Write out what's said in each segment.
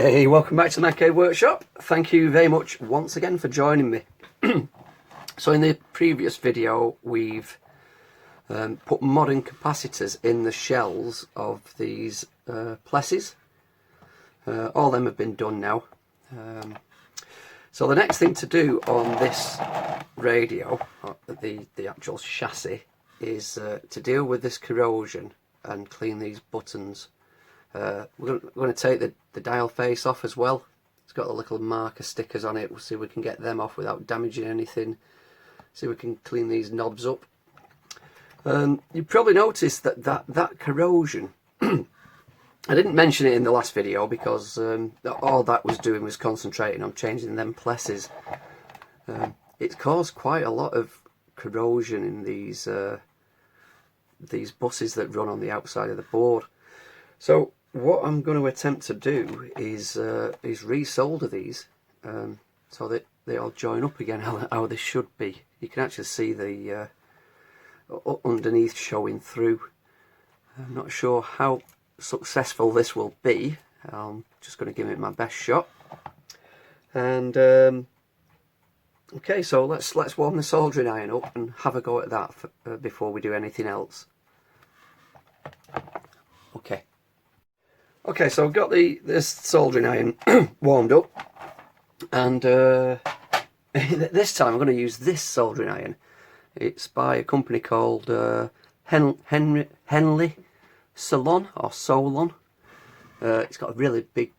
Hey, welcome back to the Man Cave Workshop. Thank you very much once again for joining me. So in the previous video we've put modern capacitors in the shells of these plesses. All of them have been done now. So the next thing to do on this radio, the actual chassis, is to deal with this corrosion and clean these buttons. We're going to take the dial face off as well. It's got the little marker stickers on it. We'll see if we can get them off without damaging anything. See if we can clean these knobs up. You probably noticed that corrosion. I didn't mention it in the last video because all that was doing was concentrating on changing them plesses. It's caused quite a lot of corrosion in these buses that run on the outside of the board. So what I'm going to attempt to do is resolder these so that they all join up again how they should be. You can actually see the underneath showing through. I'm not sure how successful this will be. I'm just going to give it my best shot. And okay, so let's warm the soldering iron up and have a go at that before we do anything else. Okay, so I've got this soldering iron warmed up, and this time I'm going to use this soldering iron. It's by a company called Henley Solon or Solon. It's got a really big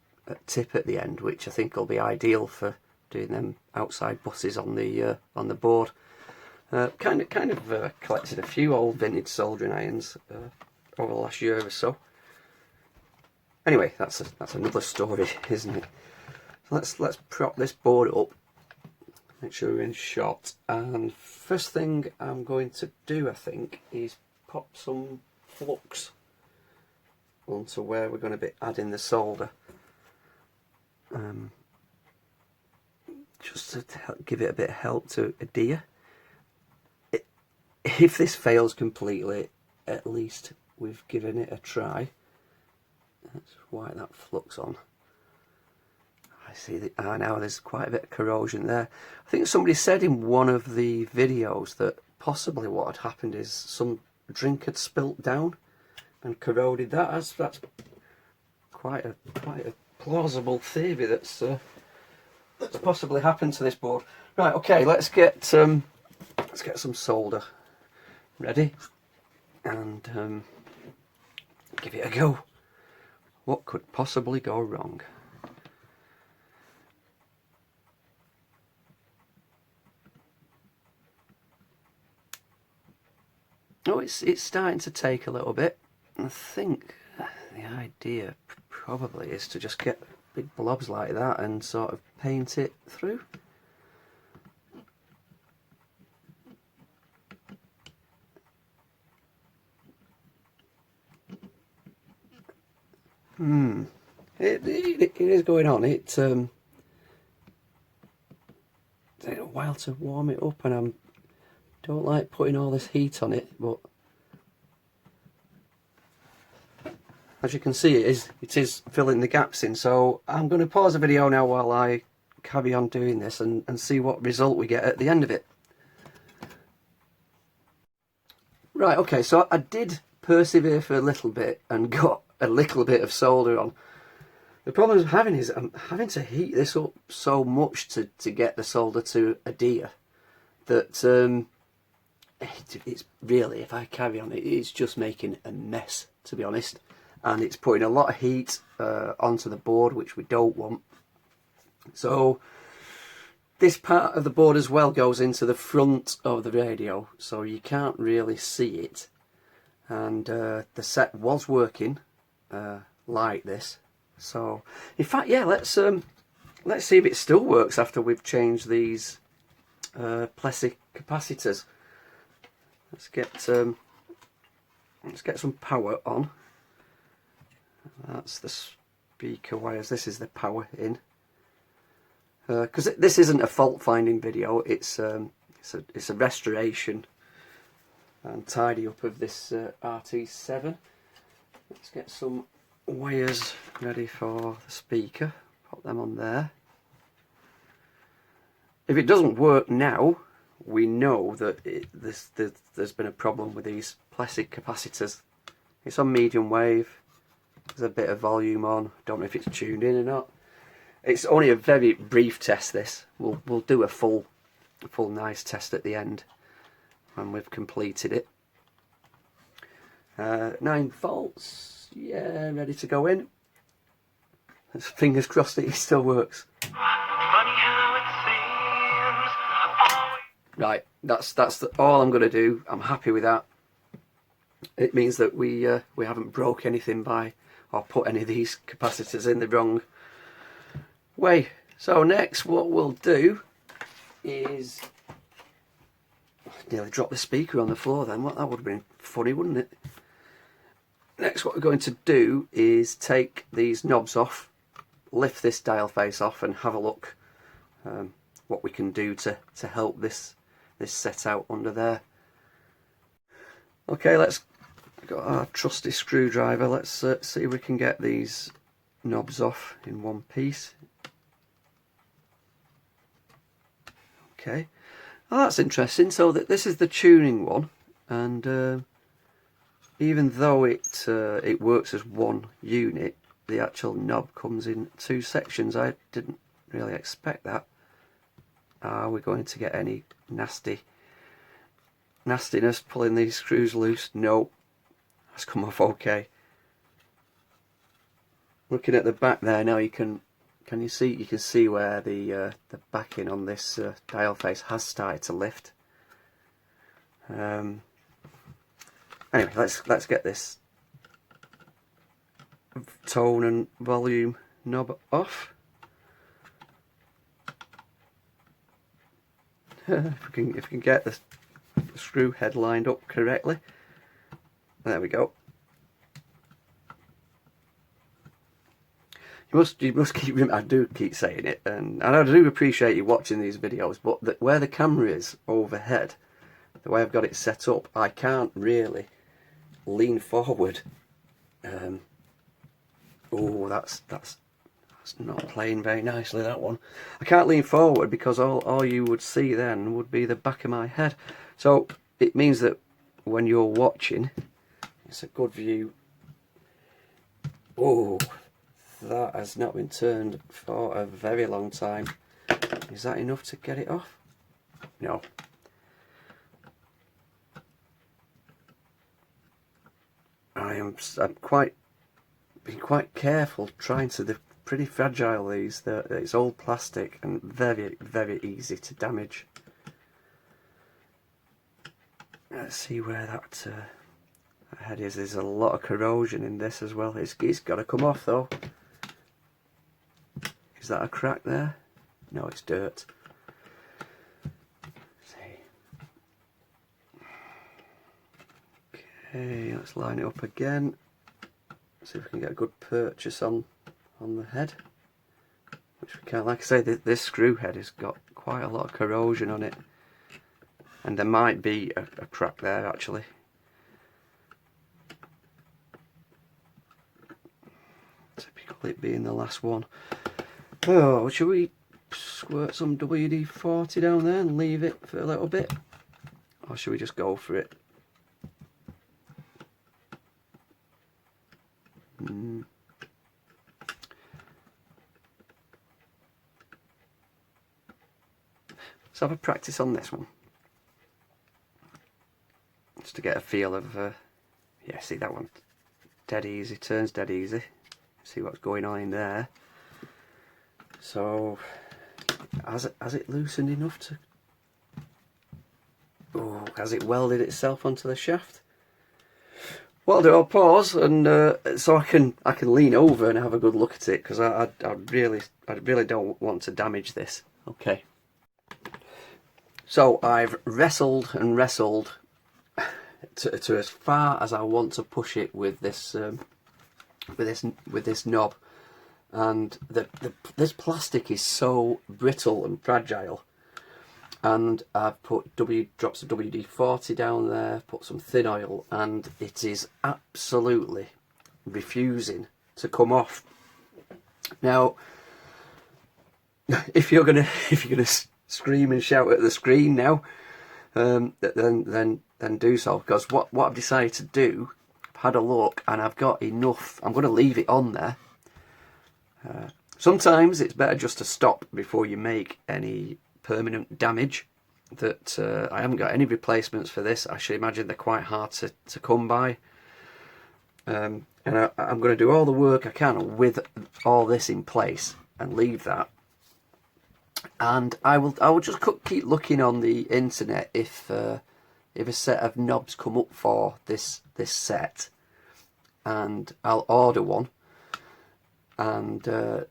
tip at the end, which I think will be ideal for doing them outside buses on the board. Kind of collected a few old vintage soldering irons over the last year or so. Anyway, that's another story, isn't it? So let's prop this board up, make sure we're in shot. And first thing I'm going to do, I think, is pop some flux onto where we're going to be adding the solder, just to give it a bit of help to adhere. If this fails completely, at least we've given it a try. Let's wipe that flux on. I see that now there's quite a bit of corrosion there. I think somebody said in one of the videos that possibly what had happened is some drink had spilt down and corroded that. That's quite a plausible theory that's possibly happened to this board. Right, okay, let's get some solder ready and give it a go. What could possibly go wrong? Oh, it's starting to take a little bit. I think the idea probably is to just get big blobs like that and sort of paint it through. It is going on. It takes a while to warm it up, and I don't like putting all this heat on it, but as you can see, it is filling the gaps in. So I'm going to pause the video now while I carry on doing this and see what result we get at the end of it. Right, okay, so I did persevere for a little bit and got a little bit of solder on. The problem I'm having is I'm having to heat this up so much to get the solder to adhere that it's really, if I carry on, it's just making a mess, to be honest, and it's putting a lot of heat onto the board, which we don't want. So this part of the board as well goes into the front of the radio, so you can't really see it. And the set was working like this. So, in fact, yeah, let's see if it still works after we've changed these plessy capacitors. Let's get some power on. That's the speaker wires. This is the power in. Because this isn't a fault finding video. It's a restoration and tidy up of this RT7. Let's get some wires ready for the speaker. Pop them on there. If it doesn't work now, we know that there's been a problem with these plastic capacitors. It's on medium wave. There's a bit of volume on. Don't know if it's tuned in or not. It's only a very brief test. This we'll do a full nice test at the end when we've completed it. 9 volts. Yeah, ready to go in. Fingers crossed that it still works. Right, that's all I'm going to do. I'm happy with that. It means that we haven't broke anything by or put any of these capacitors in the wrong way. So next, what we'll do is nearly drop the speaker on the floor. Then that would have been funny, wouldn't it? Next, what we're going to do is take these knobs off, lift this dial face off, and have a look what we can do to help this set out under there. Okay, let's got our trusty screwdriver. Let's see if we can get these knobs off in one piece. Okay, oh, that's interesting. So this is the tuning one, and even though it works as one unit, the actual knob comes in 2 sections. I didn't really expect that. Are we going to get any nastiness pulling these screws loose? No, that's come off okay. Looking at the back there now, you can see where the backing on this dial face has started to lift. Anyway, let's get this tone and volume knob off. If we can get the screw head lined up correctly. There we go. You must keep. I do keep saying it, and I do appreciate you watching these videos. But where the camera is overhead, the way I've got it set up, I can't really lean forward. Oh, that's not playing very nicely, that one. I can't lean forward because all you would see then would be the back of my head. So it means that when you're watching, it's a good view. Oh, that has not been turned for a very long time. Is that enough to get it off? No. I'm being quite careful trying to. They're pretty fragile, these. It's old plastic and very, very easy to damage. Let's see where that head is. There's a lot of corrosion in this as well. It's got to come off though. Is that a crack there? No, it's dirt. Let's see. Okay, let's line it up again. See if we can get a good purchase on the head. Which we can. Like I say, this screw head has got quite a lot of corrosion on it. And there might be a crack there actually. Typical it being the last one. Oh, should we squirt some WD-40 down there and leave it for a little bit? Or should we just go for it? Let's have a practice on this one. Just to get a feel of, yeah, see that one? Dead easy, turns dead easy. See what's going on in there. So, has it loosened enough to... Oh, has it welded itself onto the shaft? What I'll do, I'll pause and so I can lean over and have a good look at it, because I really don't want to damage this. Okay. So I've wrestled and wrestled to as far as I want to push it with this knob, and this plastic is so brittle and fragile. And I've put drops of WD-40 down there, put some thin oil, and it is absolutely refusing to come off. Now, if you're gonna scream and shout at the screen now, then do so, because what I've decided to do, I've had a look and I've got enough. I'm going to leave it on there. Sometimes it's better just to stop before you make any permanent damage. That I haven't got any replacements for this. I should imagine they're quite hard to come by. And I'm going to do all the work I can with all this in place and leave that. And I will just keep looking on the internet if a set of knobs come up for this set, and I'll order one and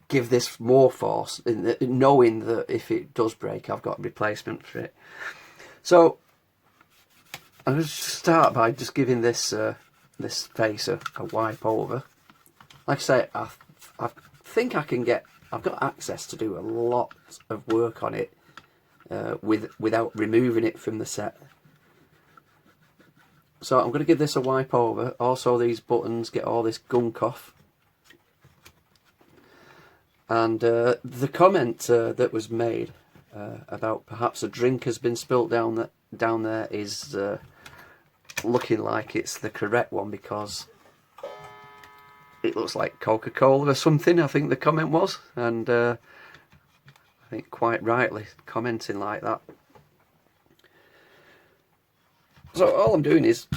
give this more force, knowing that if it does break, I've got a replacement for it. So I'm going to start by just giving this this face a wipe over. Like I say, I think I can get. I've got access to do a lot of work on it without removing it from the set. So I'm going to give this a wipe over. Also, these buttons, get all this gunk off. And the comment that was made about perhaps a drink has been spilt down there is looking like it's the correct one, because it looks like Coca-Cola or something, I think the comment was, and I think quite rightly commenting like that. So all I'm doing is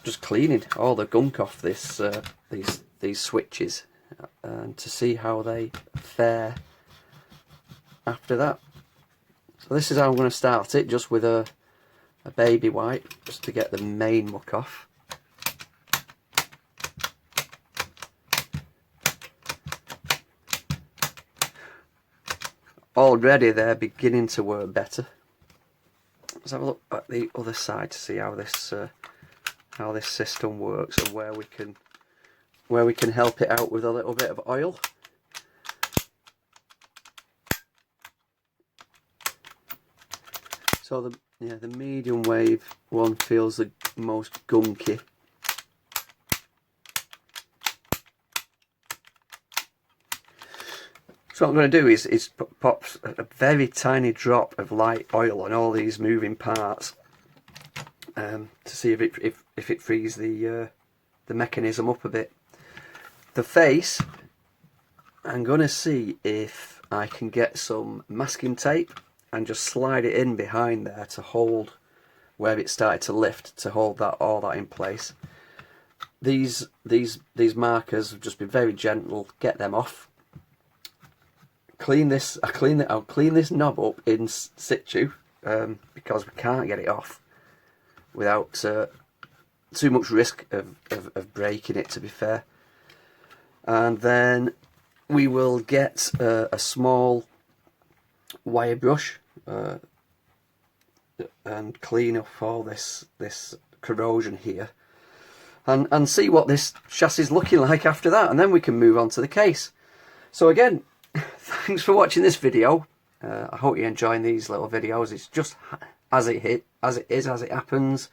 just cleaning all the gunk off this these switches, and to see how they fare after that. So this is how I'm going to start it, just with a baby wipe, just to get the main muck off. Already they're beginning to work better. Let's have a look at the other side to see how this system works, and where we can help it out with a little bit of oil. So the medium wave one feels the most gunky. So what I'm going to do is pop a very tiny drop of light oil on all these moving parts, to see if it frees the mechanism up a bit. The face, I'm going to see if I can get some masking tape and just slide it in behind there to hold where it started to lift, to hold all that in place. These markers have just been very gentle. Get them off. Clean this. I'll clean this knob up in situ, because we can't get it off without too much risk of breaking it, to be fair. And then we will get a small wire brush and clean off all this corrosion here, and see what this chassis is looking like after that, and then we can move on to the case. So again, thanks for watching this video. I hope you're enjoying these little videos. It's just as it happens,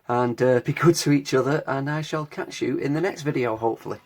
and be good to each other, and I shall catch you in the next video, hopefully.